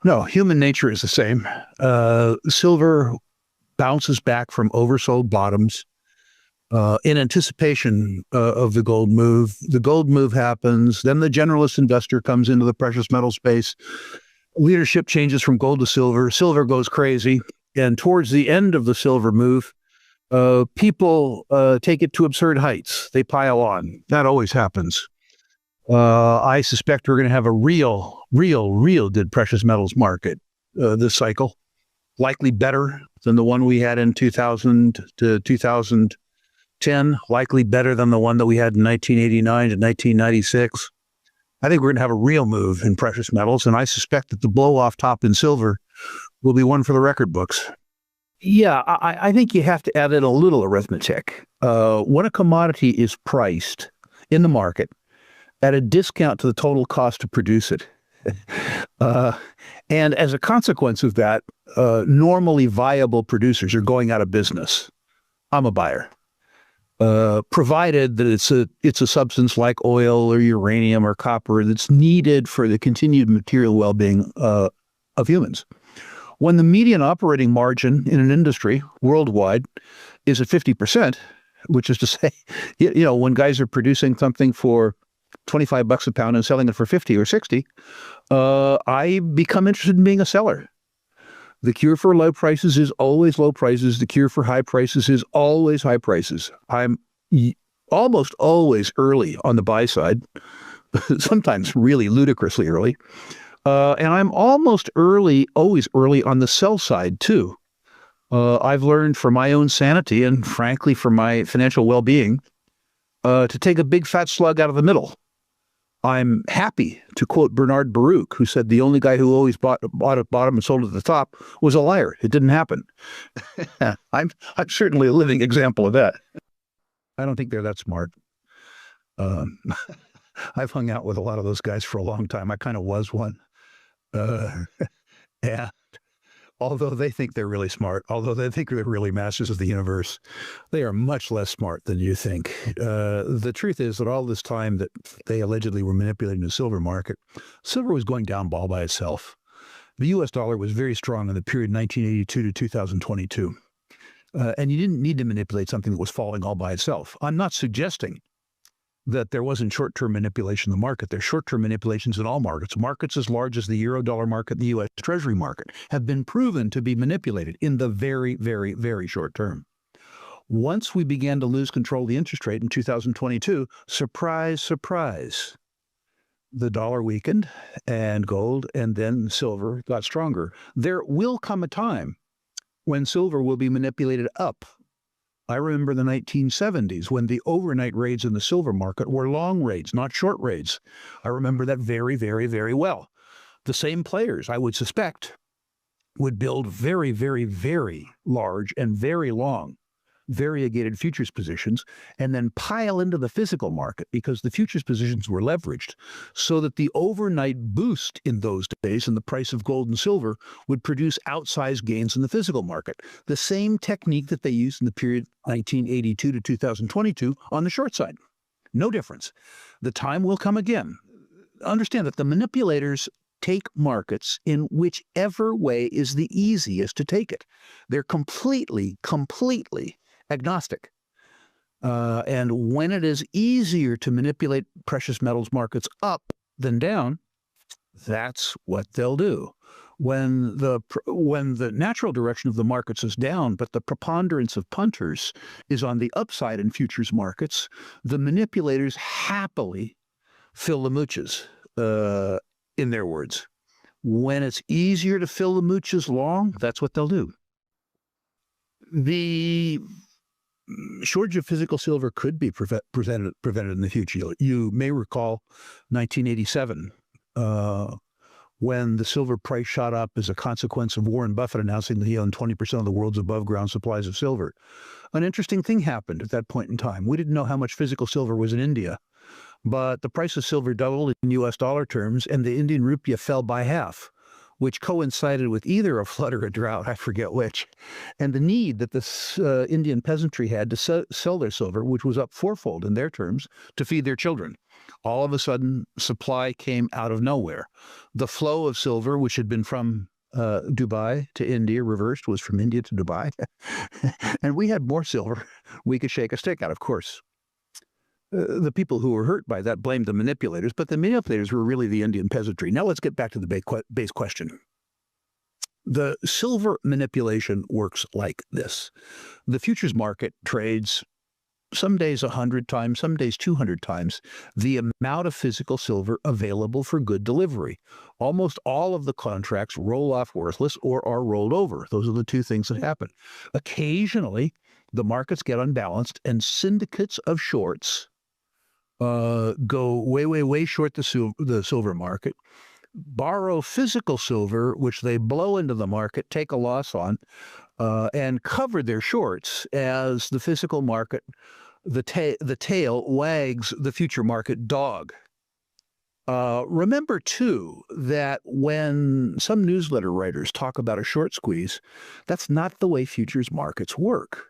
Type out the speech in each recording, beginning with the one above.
No, human nature is the same. Silver bounces back from oversold bottoms in anticipation of the gold move. The gold move happens. Then the generalist investor comes into the precious metal space. Leadership changes from gold to silver. Silver goes crazy. And towards the end of the silver move, people take it to absurd heights. They pile on. That always happens. I suspect we're going to have a real good precious metals market this cycle, likely better than the one we had in 2000 to 2010, likely better than the one that we had in 1989 to 1996. I think we're going to have a real move in precious metals, and I suspect that the blow-off top in silver will be one for the record books. Yeah, I think you have to add in a little arithmetic. When a commodity is priced in the market at a discount to the total cost to produce it, and as a consequence of that, normally viable producers are going out of business. I'm a buyer. Provided that it's a substance like oil or uranium or copper that's needed for the continued material well-being of humans. When the median operating margin in an industry worldwide is at 50%, which is to say, when guys are producing something for $25 a pound and selling it for 50 or 60, I become interested in being a seller. The cure for low prices is always low prices. The cure for high prices is always high prices. I'm almost always early on the buy side, sometimes really ludicrously early. And I'm almost always early on the sell side too. I've learned for my own sanity and frankly for my financial well-being to take a big fat slug out of the middle. I'm happy to quote Bernard Baruch, who said the only guy who always bought at bottom and sold at the top was a liar. It didn't happen. I'm certainly a living example of that. I don't think they're that smart. I've hung out with a lot of those guys for a long time. I kind of was one. Yeah. Although they think they're really smart, although they think they're really masters of the universe, they are much less smart than you think. The truth is that all this time that they allegedly were manipulating the silver market, silver was going down all by itself. The U.S. dollar was very strong in the period 1982 to 2022. And you didn't need to manipulate something that was falling all by itself. I'm not suggesting that there wasn't short-term manipulation in the market. There's short-term manipulations in all markets. Markets as large as the euro-dollar market and the U.S. Treasury market have been proven to be manipulated in the very, very, very short term. Once we began to lose control of the interest rate in 2022, surprise, surprise, the dollar weakened and gold and then silver got stronger. There will come a time when silver will be manipulated up. I remember the 1970s when the overnight raids in the silver market were long raids, not short raids. I remember that very, very, very well. The same players, I would suspect, would build very, very, very large and very long variegated futures positions and then pile into the physical market because the futures positions were leveraged so that the overnight boost in those days in the price of gold and silver would produce outsized gains in the physical market. The same technique that they used in the period 1982 to 2022 on the short side. No difference. The time will come again. Understand that the manipulators take markets in whichever way is the easiest to take it. They're completely agnostic. And when it is easier to manipulate precious metals markets up than down, that's what they'll do. When the natural direction of the markets is down, but the preponderance of punters is on the upside in futures markets, the manipulators happily fill the mooches, in their words. When it's easier to fill the mooches long, that's what they'll do. The shortage of physical silver could be prevented in the future. You may recall 1987, when the silver price shot up as a consequence of Warren Buffett announcing that he owned 20% of the world's above-ground supplies of silver. An interesting thing happened at that point in time. We didn't know how much physical silver was in India, but the price of silver doubled in U.S. dollar terms, and the Indian rupee fell by half, which coincided with either a flood or a drought, I forget which, and the need that the Indian peasantry had to sell their silver, which was up fourfold in their terms, to feed their children. All of a sudden, supply came out of nowhere. The flow of silver, which had been from Dubai to India, reversed, was from India to Dubai. And we had more silver we could shake a stick at, of course. The people who were hurt by that blamed the manipulators, but the manipulators were really the Indian peasantry. Now let's get back to the base question. The silver manipulation works like this. The futures market trades some days 100 times, some days 200 times the amount of physical silver available for good delivery. Almost all of the contracts roll off worthless or are rolled over. Those are the two things that happen. Occasionally, the markets get unbalanced and syndicates of shorts go way, way, way short the silver market, borrow physical silver, which they blow into the market, take a loss on, and cover their shorts as the physical market, the tail wags the future market dog. Remember, too, that when some newsletter writers talk about a short squeeze, that's not the way futures markets work.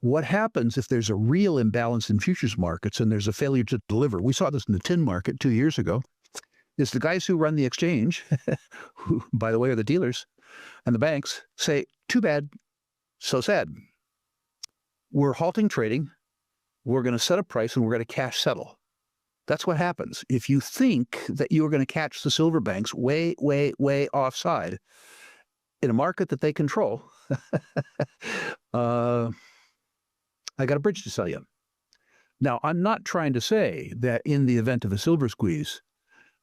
What happens if there's a real imbalance in futures markets and there's a failure to deliver? We saw this in the tin market 2 years ago. Is the guys who run the exchange, who, by the way, are the dealers and the banks, say, too bad, so sad. We're halting trading. We're going to set a price and we're going to cash settle. That's what happens. If you think that you're going to catch the silver banks way, way, way offside in a market that they control, I got a bridge to sell you. Now, I'm not trying to say that in the event of a silver squeeze,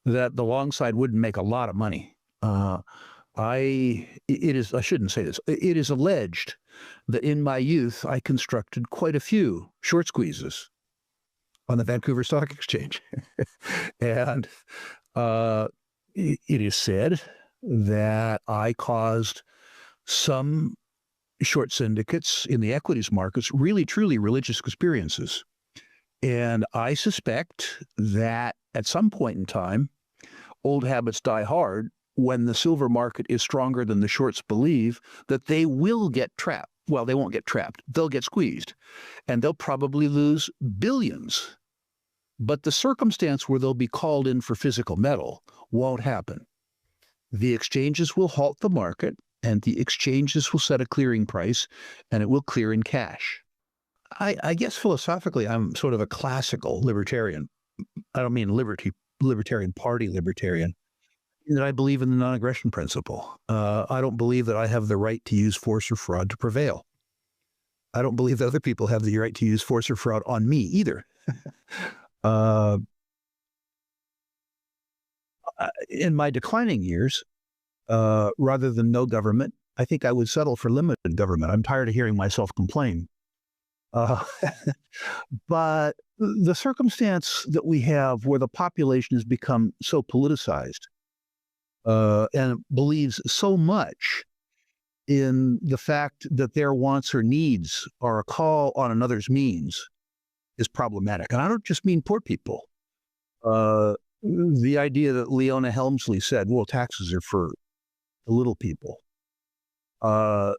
that the long side wouldn't make a lot of money. I shouldn't say this. It is alleged that in my youth, I constructed quite a few short squeezes on the Vancouver Stock Exchange. And it is said that I caused some short syndicates in the equities markets really, truly religious experiences. And I suspect that at some point in time, old habits die hard. When the silver market is stronger than the shorts believe, that they will get trapped. Well, they won't get trapped. They'll get squeezed. And they'll probably lose billions. But the circumstance where they'll be called in for physical metal won't happen. The exchanges will halt the market, and the exchanges will set a clearing price, and it will clear in cash. I guess philosophically, I'm sort of a classical libertarian. I don't mean Libertarian Party libertarian, that I believe in the non-aggression principle. I don't believe that I have the right to use force or fraud to prevail. I don't believe that other people have the right to use force or fraud on me either. In my declining years, rather than no government, I think I would settle for limited government. I'm tired of hearing myself complain. But the circumstance that we have where the population has become so politicized and believes so much in the fact that their wants or needs are a call on another's means is problematic. And I don't just mean poor people. The idea that Leona Helmsley said, well, taxes are for the little people.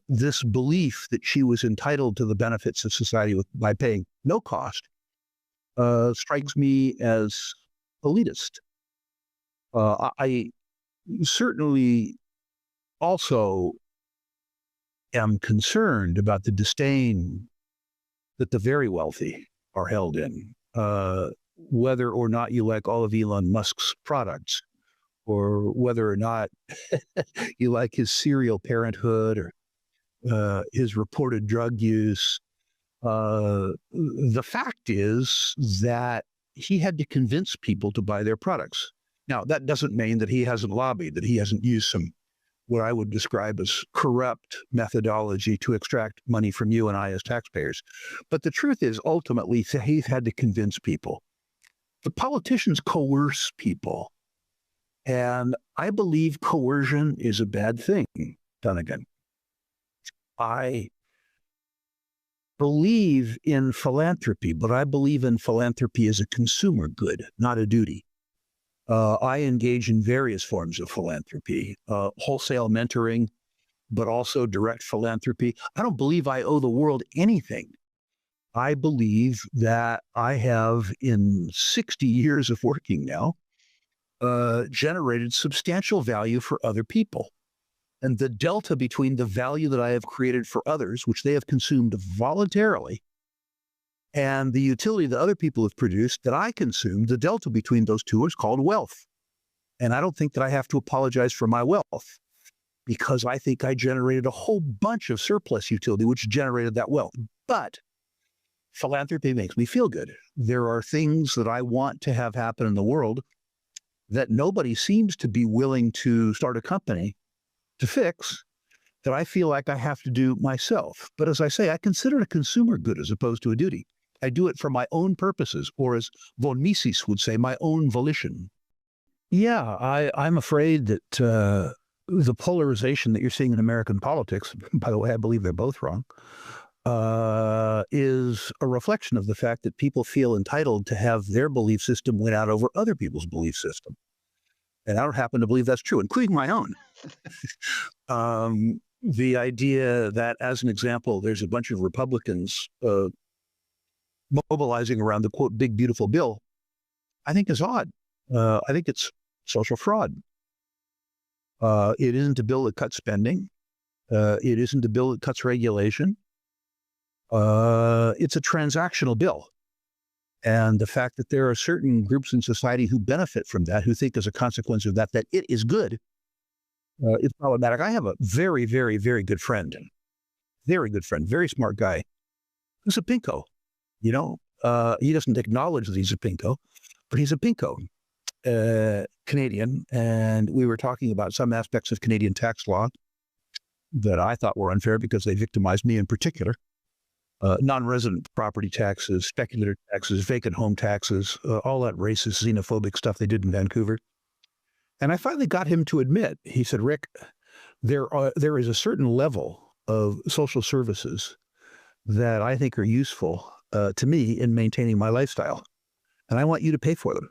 This belief that she was entitled to the benefits of society by paying no cost strikes me as elitist. I certainly also am concerned about the disdain that the very wealthy are held in, whether or not you like all of Elon Musk's products, or whether or not you like his serial parenthood or his reported drug use. The fact is that he had to convince people to buy their products. Now, that doesn't mean that he hasn't lobbied, that he hasn't used some, what I would describe as corrupt methodology to extract money from you and I as taxpayers. But the truth is, ultimately, he's had to convince people. The politicians coerce people. And I believe coercion is a bad thing, Dunnigan. I believe in philanthropy, but I believe in philanthropy as a consumer good, not a duty. I engage in various forms of philanthropy, wholesale mentoring, but also direct philanthropy. I don't believe I owe the world anything. I believe that I have, in 60 years of working now, generated substantial value for other people. And the delta between the value that I have created for others, which they have consumed voluntarily, and the utility that other people have produced that I consumed, the delta between those two is called wealth. And I don't think that I have to apologize for my wealth, because I think I generated a whole bunch of surplus utility, which generated that wealth. But philanthropy makes me feel good. There are things that I want to have happen in the world that nobody seems to be willing to start a company to fix, that I feel like I have to do myself. But as I say, I consider it a consumer good as opposed to a duty. I do it for my own purposes, or as von Mises would say, my own volition. Yeah, I'm afraid that the polarization that you're seeing in American politics, by the way, I believe they're both wrong, is a reflection of the fact that people feel entitled to have their belief system win out over other people's belief system. And I don't happen to believe that's true, including my own. The idea that, as an example, there's a bunch of Republicans mobilizing around the, quote, big, beautiful bill, I think is odd. I think it's social fraud. It isn't a bill that cuts spending. It isn't a bill that cuts regulation. It's a transactional bill. And the fact that there are certain groups in society who benefit from that, who think as a consequence of that, that it is good, is problematic. I have a very, very, very good friend, very smart guy, who's a pinko. You know, he doesn't acknowledge that he's a pinko, but he's a pinko, Canadian. And we were talking about some aspects of Canadian tax law that I thought were unfair because they victimized me in particular. Non-resident property taxes, speculator taxes, vacant home taxes, all that racist, xenophobic stuff they did in Vancouver. And I finally got him to admit, he said, Rick, there is a certain level of social services that I think are useful to me in maintaining my lifestyle. And I want you to pay for them.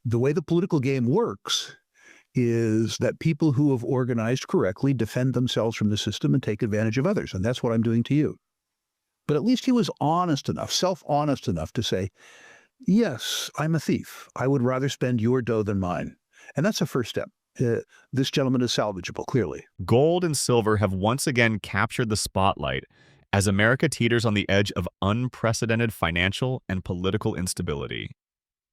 The way the political game works is that people who have organized correctly defend themselves from the system and take advantage of others. And that's what I'm doing to you. But at least he was honest enough, self-honest enough to say, yes, I'm a thief. I would rather spend your dough than mine. And that's a first step. This gentleman is salvageable, clearly. Gold and silver have once again captured the spotlight as America teeters on the edge of unprecedented financial and political instability.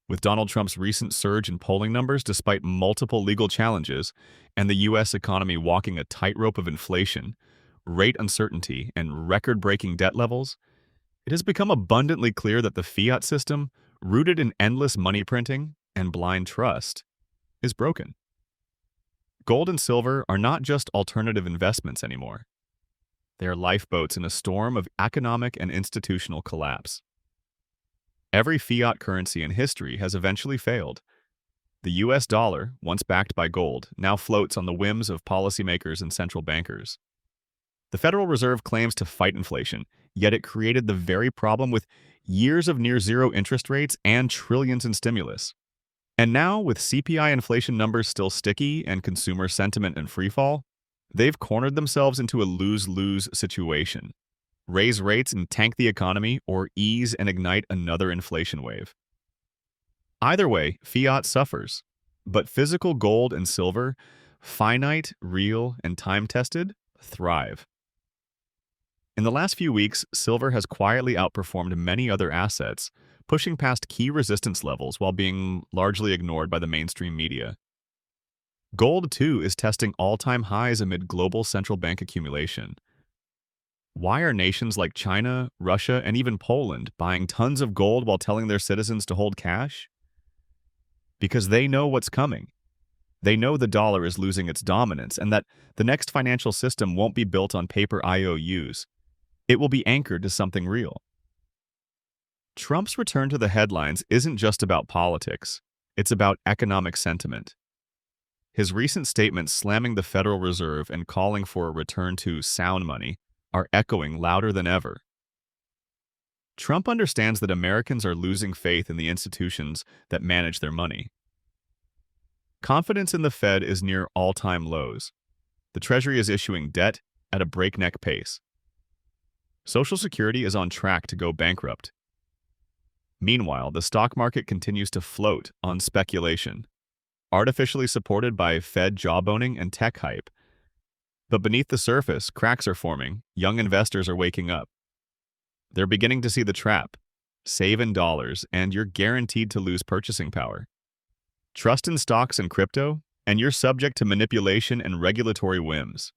With Donald Trump's recent surge in polling numbers despite multiple legal challenges, and the U.S. economy walking a tightrope of inflation, rate uncertainty, and record-breaking debt levels, it has become abundantly clear that the fiat system, rooted in endless money printing and blind trust, is broken. Gold and silver are not just alternative investments anymore. They are lifeboats in a storm of economic and institutional collapse. Every fiat currency in history has eventually failed. The US dollar, once backed by gold, now floats on the whims of policymakers and central bankers. The Federal Reserve claims to fight inflation, yet it created the very problem with years of near-zero interest rates and trillions in stimulus. And now, with CPI inflation numbers still sticky and consumer sentiment in freefall, they've cornered themselves into a lose-lose situation. Raise rates and tank the economy, or ease and ignite another inflation wave. Either way, fiat suffers, but physical gold and silver, finite, real, and time-tested, thrive. In the last few weeks, silver has quietly outperformed many other assets, pushing past key resistance levels while being largely ignored by the mainstream media. Gold, too, is testing all-time highs amid global central bank accumulation. Why are nations like China, Russia, and even Poland buying tons of gold while telling their citizens to hold cash? Because they know what's coming. They know the dollar is losing its dominance and that the next financial system won't be built on paper IOUs. It will be anchored to something real. Trump's return to the headlines isn't just about politics. It's about economic sentiment. His recent statements slamming the Federal Reserve and calling for a return to sound money are echoing louder than ever. Trump understands that Americans are losing faith in the institutions that manage their money. Confidence in the Fed is near all-time lows. The Treasury is issuing debt at a breakneck pace. Social Security is on track to go bankrupt. Meanwhile, the stock market continues to float on speculation, artificially supported by Fed jawboning and tech hype. But beneath the surface, cracks are forming, young investors are waking up. They're beginning to see the trap. Save in dollars, and you're guaranteed to lose purchasing power. Trust in stocks and crypto, and you're subject to manipulation and regulatory whims.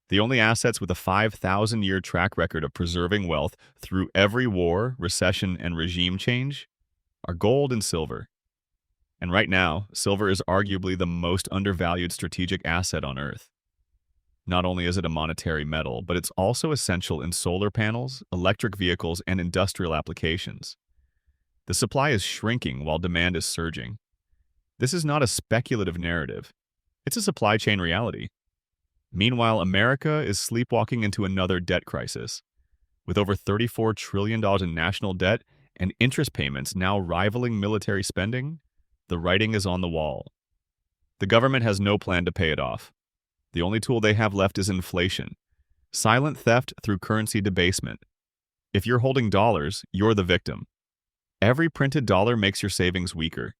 The only assets with a 5,000-year track record of preserving wealth through every war, recession, and regime change are gold and silver. And right now, silver is arguably the most undervalued strategic asset on Earth. Not only is it a monetary metal, but it's also essential in solar panels, electric vehicles, and industrial applications. The supply is shrinking while demand is surging. This is not a speculative narrative. It's a supply chain reality. Meanwhile, America is sleepwalking into another debt crisis. With over $34 trillion in national debt and interest payments now rivaling military spending, the writing is on the wall. The government has no plan to pay it off. The only tool they have left is inflation. Silent theft through currency debasement. If you're holding dollars, you're the victim. Every printed dollar makes your savings weaker.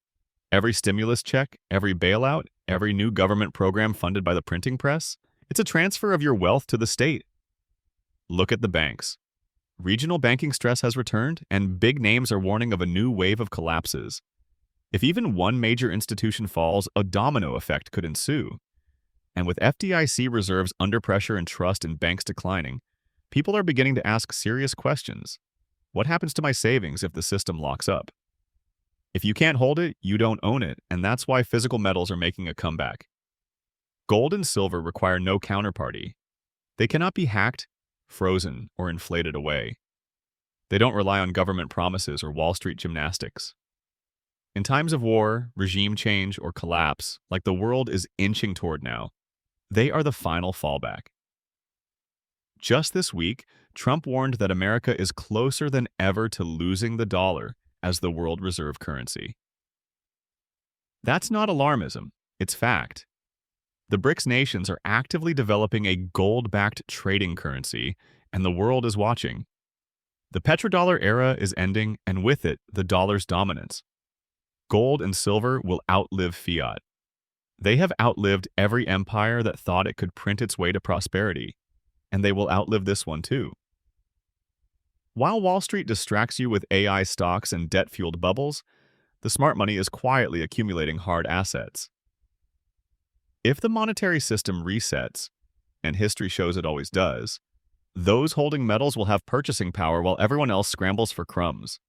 Every stimulus check, every bailout, every new government program funded by the printing press, it's a transfer of your wealth to the state. Look at the banks. Regional banking stress has returned, and big names are warning of a new wave of collapses. If even one major institution falls, a domino effect could ensue. And with FDIC reserves under pressure and trust in banks declining, people are beginning to ask serious questions. What happens to my savings if the system locks up? If you can't hold it, you don't own it, and that's why physical metals are making a comeback. Gold and silver require no counterparty. They cannot be hacked, frozen, or inflated away. They don't rely on government promises or Wall Street gymnastics. In times of war, regime change, or collapse, like the world is inching toward now, they are the final fallback. Just this week, Trump warned that America is closer than ever to losing the dollar as the world reserve currency. That's not alarmism, it's fact. The BRICS nations are actively developing a gold-backed trading currency, and the world is watching. The petrodollar era is ending, and with it, the dollar's dominance. Gold and silver will outlive fiat. They have outlived every empire that thought it could print its way to prosperity, and they will outlive this one too. While Wall Street distracts you with AI stocks and debt-fueled bubbles, the smart money is quietly accumulating hard assets. If the monetary system resets, and history shows it always does, those holding metals will have purchasing power while everyone else scrambles for crumbs.